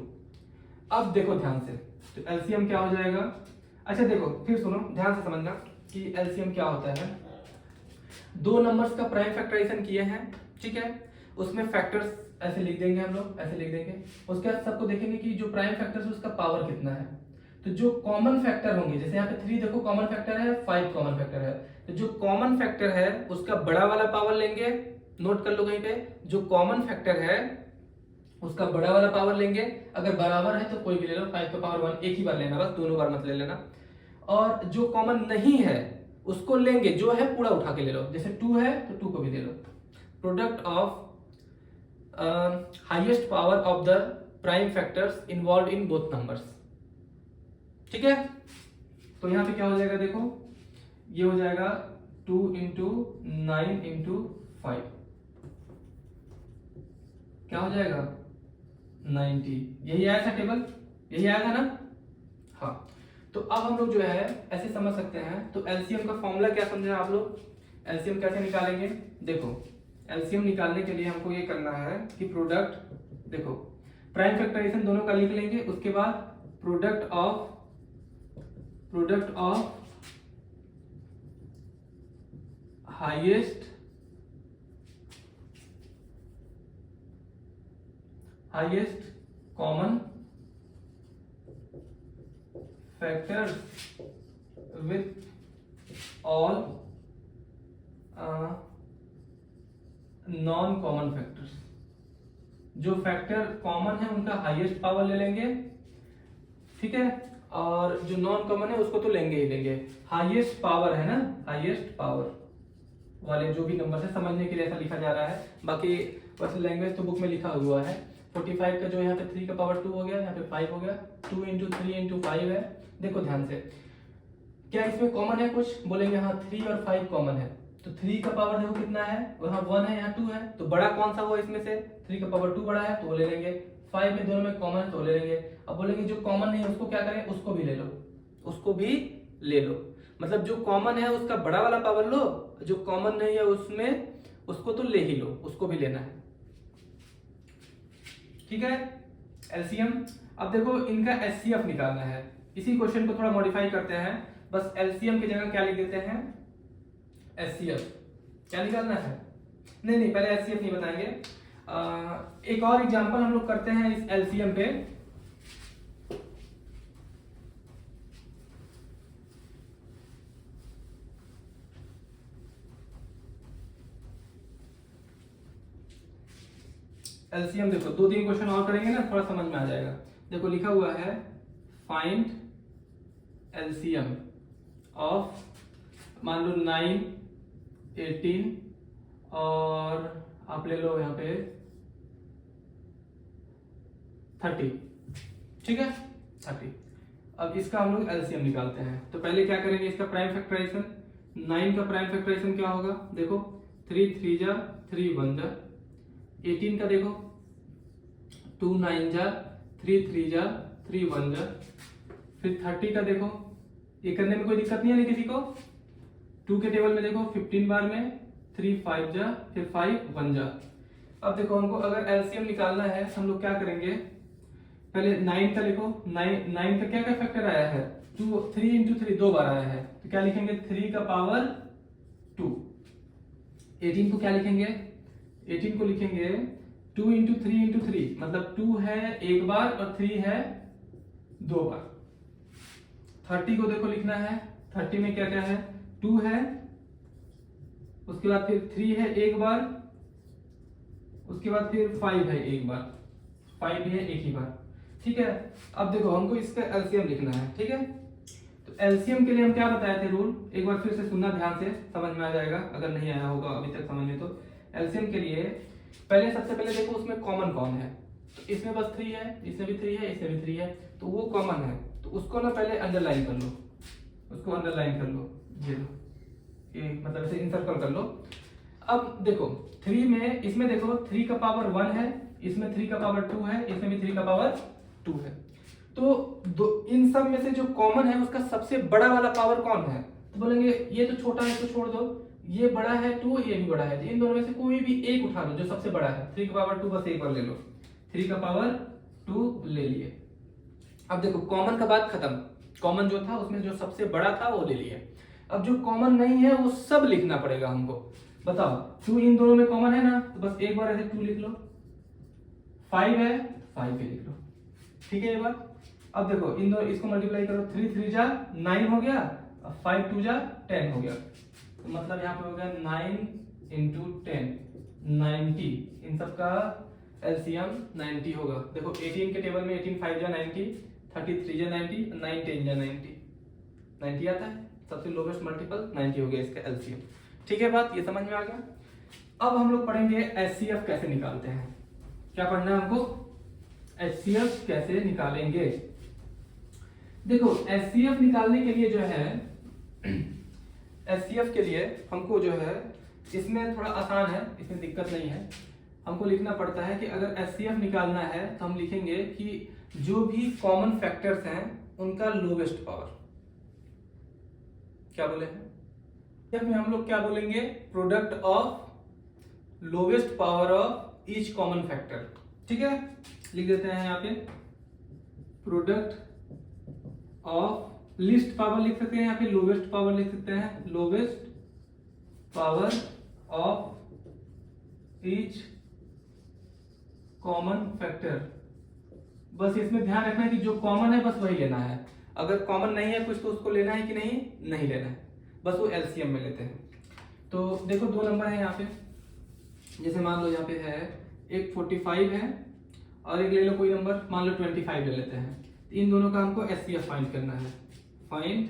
अब देखो ध्यान से, तो एलसीएम क्या हो जाएगा। अच्छा देखो फिर सुनो ध्यान से समझना कि एलसीएम क्या होता है। 2 नंबर्स का प्राइम फैक्टराइजेशन किए हैं, ठीक है, उसमें फैक्टर्स ऐसे लिख देंगे हम लोग, ऐसे लिख देंगे। उसके बाद सबको देखेंगे कि जो प्राइम फैक्टर है उसका पावर कितना है। तो जो कॉमन फैक्टर होंगे, जैसे यहाँ पे 3 देखो कॉमन फैक्टर है, 5 कॉमन फैक्टर है, तो जो कॉमन फैक्टर है उसका बड़ा वाला पावर लेंगे, नोट कर लो कहीं पे, जो कॉमन फैक्टर है उसका बड़ा वाला पावर लेंगे। अगर बराबर है तो कोई भी ले लो, 5 का पावर 1 एक ही बार लेना, बस दोनों बार मत ले लेना। और जो कॉमन नहीं है उसको लेंगे, जो है पूरा उठा के ले लो, जैसे 2 है तो 2 को भी ले लो। Product of highest power of the prime factors involve in both numbers. ठीक है, तो यहां पे क्या हो जाएगा, देखो ये हो जाएगा 2 इंटू 9 इंटू 5, क्या हो जाएगा 90। यही आया था टेबल, यही आया था ना। हाँ, तो अब हम लोग जो है ऐसे समझ सकते हैं। तो एलसीएम का फॉर्मूला क्या समझे आप लोग, एलसीएम कैसे निकालेंगे। देखो एलसीएम निकालने के लिए हमको ये करना है कि प्रोडक्ट, देखो प्राइम फैक्टराइजेशन दोनों का लिख लेंगे, उसके बाद product of highest common factors with all non common factors. जो फैक्टर कॉमन है उनका हाईएस्ट पावर ले लेंगे, ठीक है, और जो नॉन कॉमन है उसको तो लेंगे ही लेंगे। हाईएस्ट पावर है ना, हाईएस्ट पावर वाले जो भी नंबर है, समझने के लिए ऐसा लिखा जा रहा है, बाकी वैसे लैंग्वेज तो बुक में लिखा हुआ है। 45 का जो यहाँ पे 3 का पावर 2 हो गया, यहाँ पे 5 हो गया, 2 इंटू 3 इंटू 5 है। देखो ध्यान से, क्या इसमें कॉमन है कुछ, बोलेंगे हाँ 3 और 5 कॉमन है, तो 3 का पावर देखो कितना है, वहाँ 1 है, यहाँ 2 है, तो बड़ा कौन सा हुआ इसमें से, 3 का पावर 2 बड़ा है तो वो ले लेंगे, 5 में दोनों में कॉमन है तो ले लेंगे। अब बोलेंगे जो कॉमन नहीं है उसको क्या करें, उसको भी ले लो, उसको भी ले लो। मतलब जो कॉमन है उसका बड़ा वाला पावर लो, जो कॉमन नहीं है उसमें उसको तो ले ही लो, उसको भी लेना है। ठीक है, एलसीएम। अब देखो इनका एचसीएफ निकालना है। इसी क्वेश्चन को थोड़ा मॉडिफाई करते हैं, बस एलसीएम की जगह क्या लिख देते हैं, एचसीएफ। क्या निकालना है, नहीं पहले एचसीएफ नहीं बताएंगे। एक और एग्जांपल हम लोग करते हैं इस एलसीएम पे। एलसीएम देखो 2-3 क्वेश्चन और करेंगे ना, थोड़ा समझ में आ जाएगा। देखो लिखा हुआ है फाइंड एलसीएम ऑफ, मान लो 9, 18 और आप ले लो यहाँ पे 30, ठीक है 30। अब इसका हम लोग एलसीएम निकालते हैं। तो पहले क्या करेंगे, इसका प्राइम फैक्टराइजेशन, 9 का प्राइम फैक्टराइजेशन क्या होगा, देखो 3 3 जा 3 1 जा, 18 का देखो 2 9 जा 3 3 जा 3 1 जा, फिर 30 का देखो, ये करने में कोई दिक्कत नहीं है किसी को। 2 के टेबल में देखो 15 बार में 3 5 जा, फिर 5 1 जा। अब देखो हमको अगर एलसीएम निकालना है तो हम लोग क्या करेंगे, पहले 9 का लिखो। 9 का क्या क्या फैक्टर आया है, 2 3 इंटू 3 2 बार आया है, तो क्या लिखेंगे 3 का पावर 2। 18 को क्या लिखेंगे, 18 को लिखेंगे 2 इंटू 3 इंटू 3, मतलब 2 है एक बार और 3 है 2 बार। 30 को देखो लिखना है, 30 में क्या क्या है, 2 है, उसके बाद फिर 3 है एक बार, उसके बाद फिर 5 है एक बार, 5 भी है एक ही बार। ठीक है, अब देखो हमको इसका एलसीएम लिखना है। ठीक है, तो एलसीएम के लिए हम क्या बताए थे रूल, एक बार फिर से सुनना ध्यान से, समझ में आ जाएगा अगर नहीं आया होगा अभी तक समझ में। तो एलसीएम के लिए पहले सबसे पहले देखो उसमें कॉमन कौन है, तो इसमें बस 3 है, इसमें भी 3 है, इसमें भी 3 है, तो वो कॉमन है, तो उसको ना पहले अंडरलाइन कर लो, उसको अंडरलाइन कर लो, ये लो, ये मतलब ऐसे इनसर्कल कर लो। अब देखो 3 में, इसमें देखो 3 का पावर 1 है, इसमें 3 का पावर 2 है, इसमें भी 3 का पावर 2 है, तो इन सब में से जो कॉमन है उसका सबसे बड़ा वाला पावर कौन है, तो बोलेंगे ये तो छोटा है तो छोड़ दो, ये बड़ा है 2, ये भी बड़ा है, तो इन दोनों में से कोई भी एक उठा लो जो सबसे बड़ा है। 3 का पावर 2 बस एक बार ले लो, 3 का पावर 2 ले लिए। अब देखो कॉमन का बात खत्म, कॉमन जो था उसमें जो सबसे बड़ा था वो ले लिए। अब जो कॉमन नहीं है वो सब लिखना पड़ेगा हमको। बताओ 2 इन दोनों में कॉमन है ना, तो बस एक बार ऐसे 2 लिख लो। 5 है, 5 भी लिख लो। ठीक है ये बात। अब देखो इन दोनों, इसको मल्टीप्लाई करो, 3 3 जा 9 हो गया, 5 2 जा 10 हो गया, तो मतलब यहाँ पे हो गया 9 इंटू 10 90। इन सब का एलसीएम 90 होगा। देखो 18 के टेबल में 18 5 जा 90, 33 जा 90, 9 10 जा 90 आता है, सबसे लोवेस्ट मल्टीपल 90 हो गया इसका एलसीएम। ठीक है बात, ये समझ में आ गया। अब हम लोग पढ़ेंगे एचसीएफ कैसे निकालते हैं। क्या पढ़ना है हमको, एचसीएफ कैसे निकालेंगे। देखो एचसीएफ निकालने के लिए जो है, एचसीएफ के लिए हमको जो है, इसमें थोड़ा आसान है, इसमें दिक्कत नहीं है। हमको लिखना पड़ता है कि अगर एचसीएफ निकालना है तो हम लिखेंगे कि जो भी कॉमन फैक्टर्स हैं उनका लोवेस्ट पावर, क्या बोले हैं में हम लोग क्या बोलेंगे, product of lowest power of each common factor. ठीक है, लिख देते हैं यहाँ पे प्रोडक्ट ऑफ लीस्ट पावर लिख सकते हैं, यहाँ पे लोवेस्ट पावर लिख सकते हैं, lowest power of each common factor. बस इसमें ध्यान रखना है कि जो कॉमन है बस वही लेना है, अगर कॉमन नहीं है कुछ तो उसको लेना है कि नहीं लेना है, बस वो एलसीएम में लेते हैं। तो देखो 2 नंबर है यहाँ पे, जैसे मान लो यहाँ पे है एक 45 है और एक ले लो कोई नंबर, मान लो 25 ले लेते हैं। तो इन दोनों का हमको एचसीएफ फाइंड करना है, फाइंड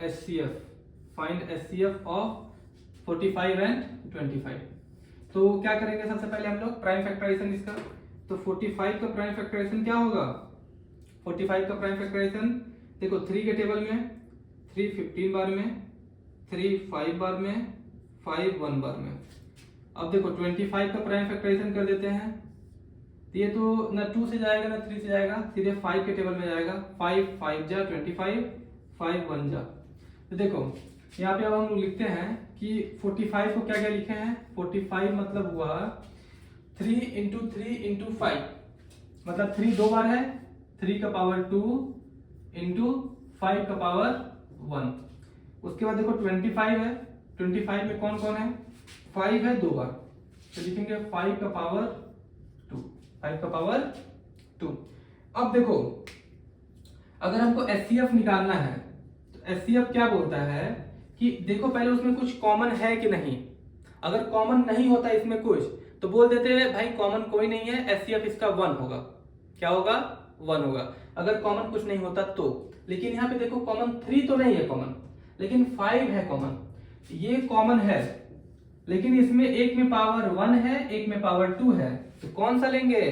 एचसीएफ ऑफ 45 एंड 25। तो क्या करेंगे, सबसे पहले हम लोग प्राइम फैक्टराइजेशन इसका, तो 45 का प्राइम फैक्टराइजेशन क्या होगा, 45 का प्राइम फैक्टराइजेशन देखो 3 के टेबल में 3 15 बार में, 3 5 बार में, 5 1 बार में। अब देखो 25 का प्राइम फैक्टराइजेशन कर देते हैं, तो ये तो ना 2 से जाएगा ना 3 से जाएगा, सीधे 5 के टेबल में जाएगा। 5 5 जा 25, 5 1 जा। तो देखो यहाँ पे अब हम लोग लिखते हैं कि 45 को क्या क्या लिखे हैं, 45 मतलब हुआ 3 इंटू 3 इंटू 5, मतलब 3 2 बार है, 3 का पावर 2 इंटू 5 का पावर 1। उसके बाद देखो 25 है, 25 में कौन कौन है, 5 है 2 बार, तो लिखेंगे 5 का पावर 2, 5 का पावर 2। अब देखो अगर हमको एचसीएफ निकालना है तो एचसीएफ क्या बोलता है कि देखो पहले उसमें कुछ कॉमन है कि नहीं, अगर कॉमन नहीं होता इसमें कुछ तो बोल देते हैं भाई कॉमन कोई नहीं है, एचसीएफ इसका 1 होगा। क्या होगा, 1 होगा, अगर कॉमन कुछ नहीं होता तो। लेकिन यहाँ पे देखो कॉमन 3 तो नहीं है कॉमन, लेकिन 5 है कॉमन, ये कॉमन है, लेकिन इसमें एक में पावर 1 है, एक में पावर 2 है, तो कौन सा लेंगे,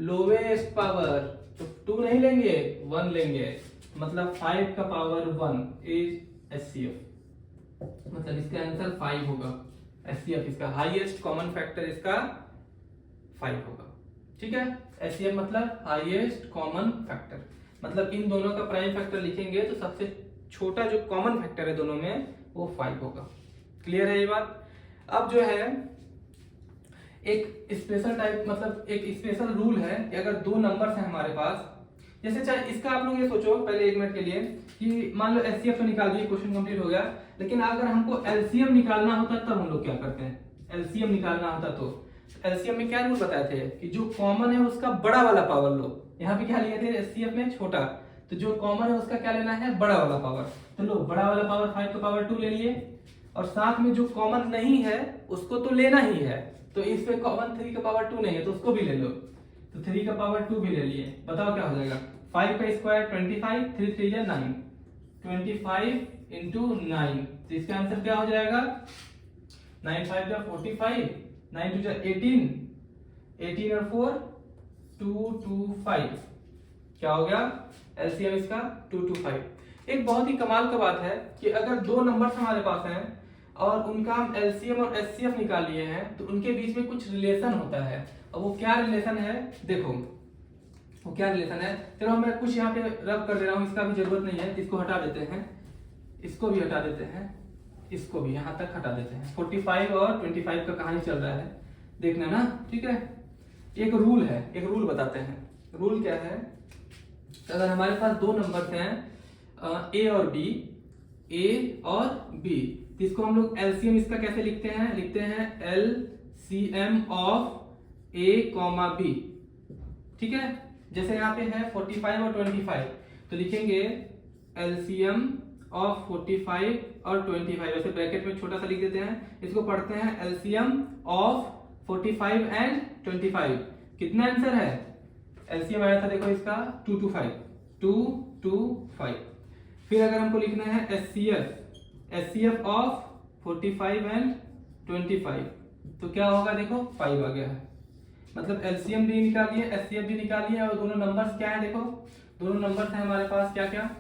लोवेस्ट पावर, तो 2 नहीं लेंगे 1 लेंगे, मतलब 5 का पावर 1 इज एचसीएफ, मतलब इसका आंसर 5 होगा। एचसीएफ इसका हाईएस्ट कॉमन फैक्टर इसका 5 होगा। ठीक है, एचसीएफ मतलब हाईएस्ट कॉमन फैक्टर, मतलब इन दोनों का प्राइम फैक्टर लिखेंगे तो सबसे छोटा जो कॉमन फैक्टर है दोनों में वो 5 होगा। क्लियर है ये बात? अब जो है एक स्पेशल टाइप, मतलब एक स्पेशल रूल है कि अगर दो नंबर्स हैं हमारे पास, जैसे चाहे इसका आप लोग ये सोचो पहले 1 मिनट के लिए कि मान लो एचसीएफ तो निकाल दिए, क्वेश्चन कंप्लीट हो गया, लेकिन अगर हमको एलसीएम निकालना होता तब हम लोग क्या करते हैं? एलसीएम निकालना होता तो एलसीएम में क्या रूल बताए थे कि जो कॉमन है उसका बड़ा वाला पावर लो। यहाँ पे क्या लिए थे एचसीएफ में? छोटा। तो जो कॉमन है उसका क्या लेना है? बड़ा वाला पावर। तो लो बड़ा वाला पावर 5 का पावर 2 ले लिए, और साथ में जो कॉमन नहीं है उसको तो लेना ही है, तो इस पे कॉमन 3 का पावर 2 नहीं है तो उसको भी ले लो, तो 3 का पावर 2 भी ले लिए। बताओ क्या हो जाएगा? 5 का स्क्वायर 25, 3 3 या 9, 25 इंटू 9, तो इसका आंसर क्या हो जाएगा? 9 5 जा 45, 9 2 जा 18, 18 और 4 225, क्या हो गया? एलसीएम इसका 225। एक बहुत ही कमाल का बात है कि अगर दो नंबर्स हमारे पास हैं और उनका हम एलसीएम और एचसीएफ निकाल लिए हैं तो उनके बीच में कुछ रिलेशन होता है। और वो क्या रिलेशन है? देखो वो क्या रिलेशन है, चलो मैं कुछ यहाँ पे रब कर दे रहा हूँ, इसका भी जरूरत नहीं है, इसको हटा देते हैं, इसको भी हटा देते हैं, इसको भी यहाँ तक हटा देते हैं। 45 और 25 का कहानी चल रहा है, देखना ना, ठीक है। एक रूल है, एक रूल बताते हैं। रूल क्या है? अगर हमारे पास दो नंबर्स हैं ए और बी, ए और बी, तो इसको हम लोग एलसीएम इसका कैसे लिखते हैं? लिखते हैं LCM of a comma b, ठीक है। जैसे यहाँ पे है 45 और 25, तो लिखेंगे एलसीएम ऑफ 45 और 25, वैसे ब्रैकेट में छोटा सा लिख देते हैं, इसको पढ़ते हैं एलसीएम ऑफ 45 एंड 25। कितना आंसर है? एलसीएम आया था देखो इसका 225, 225। फिर अगर हमको लिखना है एचसीएफ ऑफ 45 एंड 25, तो क्या होगा? देखो 5 आ गया है, मतलब एलसीएम भी निकाल लिए, एचसीएफ भी निकाल लिए, और दोनों नंबर्स क्या है? देखो दोनों नंबर्स हैं हमारे पास, क्या क्या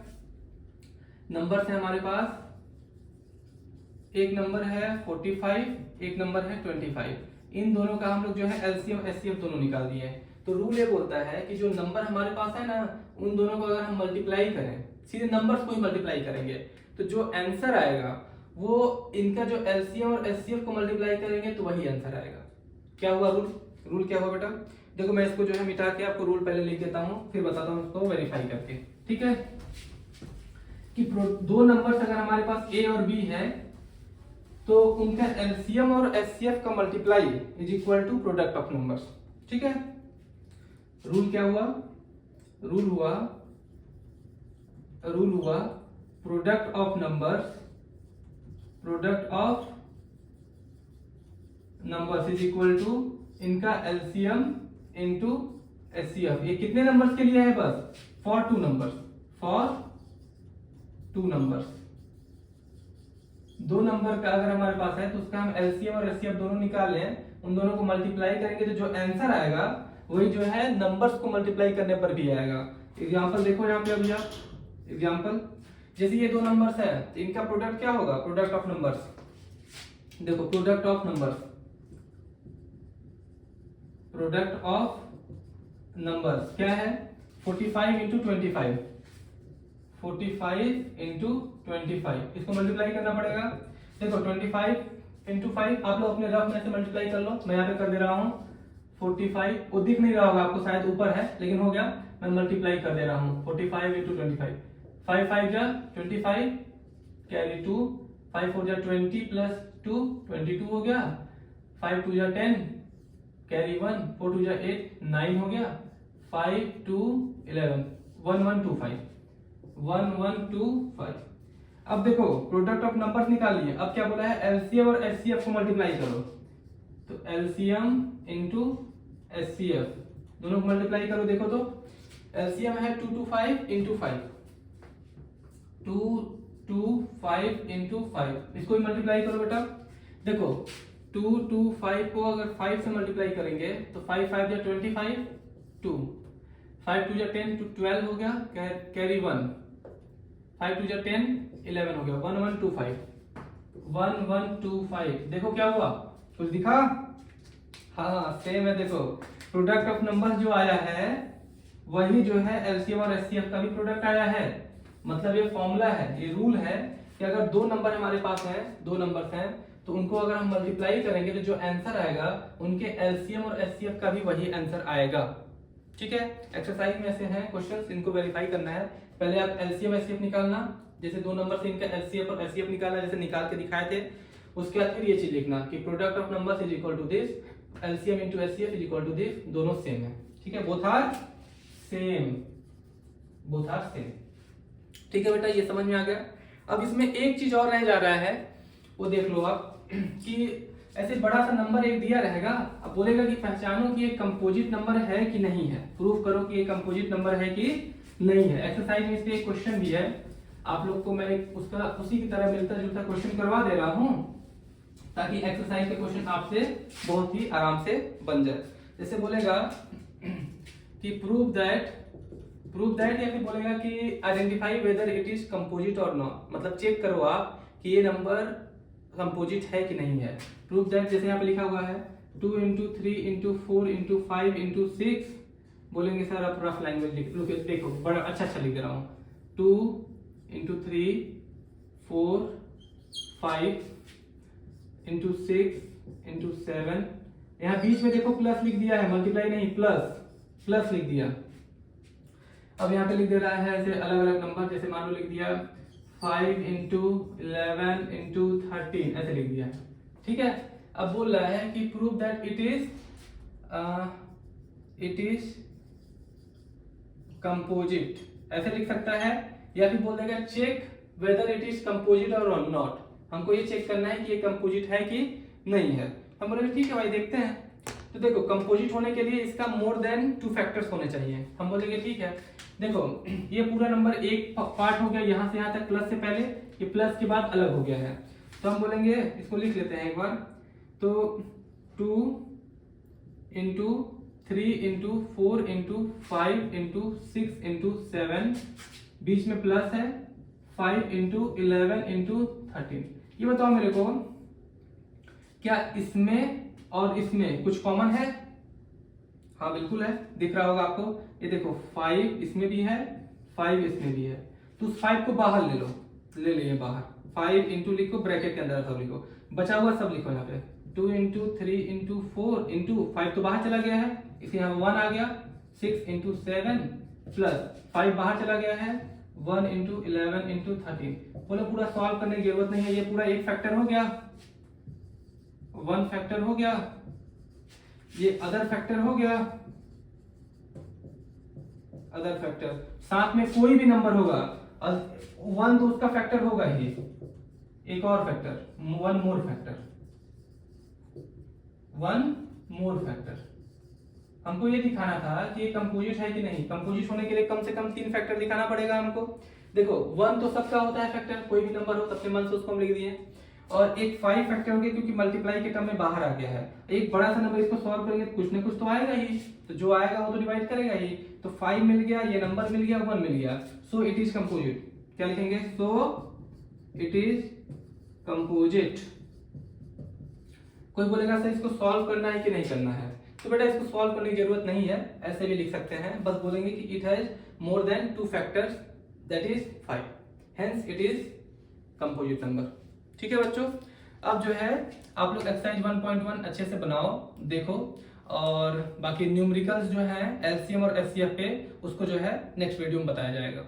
नंबर्स हैं हमारे पास? एक नंबर है 45, एक नंबर है 25। इन दोनों का हम लोग जो है एलसीएम एचसीएफ दोनों निकाल दिए। तो रूल ये बोलता है कि जो नंबर हमारे पास है ना, उन दोनों को अगर हम मल्टीप्लाई करें, सीधे नंबर्स को ही मल्टीप्लाई करेंगे, तो जो आंसर आएगा वो इनका जो एलसीएम और एचसीएफ को मल्टीप्लाई करेंगे तो वही आंसर आएगा। क्या हुआ रूल? रूल क्या हुआ बेटा? देखो मैं इसको जो है मिटा के आपको रूल पहले लिख देता हूँ, फिर बताता हूँ इसको वेरीफाई करके, ठीक है। कि दो नंबर्स अगर हमारे पास ए और बी है तो उनका एलसीएम और एचसीएफ का multiply is equal to product of numbers, ठीक है। रूल क्या हुआ? रूल हुआ product of numbers is equal to इनका एलसीएम इनटू एचसीएफ। ये कितने नंबर्स के लिए है? बस फॉर टू नंबर्स। दो नंबर का अगर हमारे पास है तो उसका हम एलसीएम और एचसीएफ दोनों निकाल लें, उन दोनों को मल्टीप्लाई करेंगे तो जो आंसर आएगा वही जो है नंबर्स को मल्टीप्लाई करने पर भी आएगा। एग्जांपल देखो यहाँ पे अभी आप, एग्जांपल जैसे ये दो नंबर्स है तो इनका प्रोडक्ट क्या होगा? Product of numbers. देखो प्रोडक्ट ऑफ नंबर्स क्या है? 45 इंटू 25, 45 इंटू 25, इसको मल्टीप्लाई करना पड़ेगा। देखो 25 इंटू 5 आप लोग अपने रफ में से मल्टीप्लाई कर लो, मैं यहाँ पे कर दे रहा हूँ 45, वो दिख नहीं रहा होगा आपको, शायद ऊपर है लेकिन हो गया, मैं मल्टीप्लाई कर दे रहा हूँ 45 इंटू 25, 5 5 जा 25 कैरी 2, 5 4 जा 20 प्लस 2 22 हो गया, 5 2 जा 10 कैरी 1, 4 2 जा 8 9 हो गया, 5 2 11 1125। अब देखो प्रोडक्ट ऑफ नंबर्स निकाल लिए, अब क्या बोला है? एलसीएम और एचसीएफ को मल्टीप्लाई करो, तो एलसीएम इनटू एचसीएफ दोनों को मल्टीप्लाई करो। देखो तो एलसीएम है 225 इंटू 5, 225 इंटू 5, इसको भी मल्टीप्लाई करो बेटा। देखो 225 को अगर 5 से मल्टीप्लाई करेंगे तो 5 5 जा 25, 2 5 2 जा 10 to 12 हो गया, कैरी 1, 5 2 जा 10 11 हो गया, 1125। देखो क्या हुआ? कुछ दिखा? हाँ सेम है। देखो प्रोडक्ट ऑफ नंबर्स जो आया है वही जो है एलसीएम और एचसीएफ का भी प्रोडक्ट आया है, मतलब ये फॉर्मूला है, ये रूल है कि अगर दो नंबर हमारे पास हैं, दो नंबर्स हैं, तो उनको अगर हम मल्टीप्लाई करेंगे तो जो आंसर आएगा उनके एलसीएम और एचसीएफ का भी वही आंसर आएगा। ठीक है, एक्सरसाइज में ऐसे हैं क्वेश्चंस, इनको वेरीफाई करना है। पहले आप एलसीएम एचसीएफ निकालना, जैसे दो नंबर से इनका एलसीएम और एचसीएफ निकालना, जैसे निकाल के दिखाए थे। उसके बाद फिर ये चीज लिखना कि product of numbers is equal to this, LCM into HCF is equal to this, दोनों सेम है। ठीक है, both are same, both are same. ठीक है बेटा, ये समझ में आ गया। अब इसमें एक चीज और रह जा रहा है, वो देख लो आप कि ऐसे बड़ा सा नंबर एक दिया रहेगा, अब बोलेगा कि पहचानो कि ये कंपोजिट नंबर है कि नहीं है, प्रूफ करो कि ये कंपोजिट नंबर है कि नहीं है। एक्सरसाइज में इसलिए एक क्वेश्चन भी है, आप लोग को मैं उसका उसी की तरह मिलता जुलता क्वेश्चन करवा दे रहा हूं ताकि एक्सरसाइज के क्वेश्चन आपसे बहुत ही आराम से बन जाए। जैसे बोलेगा कि प्रूव दैट या फिर बोलेगा कि identify whether it is composite और नॉट, मतलब चेक करो आप कि ये नंबर कंपोजिट है कि नहीं है। प्रूव दैट जैसे यहाँ पे लिखा हुआ है 2 into 3 into 4 into 5 into 6, बोलेंगे सर आप रफ लैंग्वेज लिख, देखो बड़ा अच्छा लिख रहा हूँ। 2 into 3 4 5 into 6 into 7, यहाँ बीच में देखो प्लस लिख दिया है, मल्टीप्लाई नहीं, प्लस लिख दिया। अब यहाँ पे लिख दे रहा है ऐसे अलग अलग नंबर, जैसे मान लो लिख दिया 5 into 11 into 13, ऐसे लिख दिया। ठीक है, अब बोल रहा है कि prove that it is composite, ऐसे लिख सकता है, या फिर बोल देगा check whether it is composite और नॉट। हमको ये चेक करना है कि ये कंपोजिट है कि नहीं है। हम बोलेंगे ठीक है भाई देखते हैं। तो देखो कंपोजिट होने के लिए इसका मोर देन 2 फैक्टर्स होने चाहिए। हम बोलेंगे ठीक है, देखो ये पूरा नंबर एक पार्ट हो गया, यहाँ से यहाँ तक प्लस से पहले, ये प्लस के बाद अलग हो गया है। तो हम बोलेंगे, इसको लिख लेते हैं एक बार, तो 2 into 3 into 4 into 5 into 6 into 7, बीच में प्लस है, 5 into 11 into 13। ये बताओ मेरे को, क्या इसमें और इसमें कुछ कॉमन है? हाँ बिल्कुल है, दिख रहा होगा आपको। ये देखो 5 इसमें भी है, 5 इसमें भी है, तो उस 5 को बाहर ले लो, ले लिए बाहर। 5 इंटू लिखो, ब्रैकेट के अंदर सब लिखो, बचा हुआ सब लिखो यहाँ पे। 2 into 3 into 4 into 5 तो बाहर चला गया है, इसे यहाँ 1 आ गया। 6 into 7 प्लस 5 बाहर चला गया है, 1 into 11 into 13। बोलो पूरा सॉल्व करने की जरूरत नहीं है, ये पूरा एक फैक्टर हो गया, 1 फैक्टर हो गया, ये अदर फैक्टर हो गया, अदर फैक्टर, साथ में कोई भी नंबर होगा 1 तो उसका फैक्टर होगा ही, एक और फैक्टर, 1 मोर फैक्टर। हमको ये दिखाना था कि ये कंपोजिट है कि नहीं। कंपोजिट होने के लिए कम से कम 3 फैक्टर दिखाना पड़ेगा हमको। देखो 1 तो सबका होता है फैक्टर, कोई भी नंबर हो सबसे मन से उसको हम लिख दिए, और एक 5 फैक्टर हो गया क्योंकि मल्टीप्लाई के टर्म में बाहर आ गया है। एक बड़ा सा नंबर, इसको सॉल्व करेंगे तो कुछ ना कुछ तो आएगा ही, तो जो आएगा वो तो डिवाइड करेगा ही। तो 5 मिल गया, ये नंबर मिल गया, 1 मिल गया, सो इट इज कंपोजिट। क्या लिखेंगे? So it is composite. कोई बोलेगा सर इसको सॉल्व करना है कि नहीं करना है, तो बेटा इसको सॉल्व करने की जरूरत नहीं है, ऐसे भी लिख सकते हैं। बस बोलेंगे कि it has more than 2 factors, that is 5, hence it is composite number. ठीक है बच्चों, अब जो है आप लोग एक्सरसाइज 1.1 अच्छे से बनाओ, देखो, और बाकी न्यूमेरिकल्स जो है एलसीएम और एचसीएफ पे, उसको जो है नेक्स्ट वीडियो में बताया जाएगा।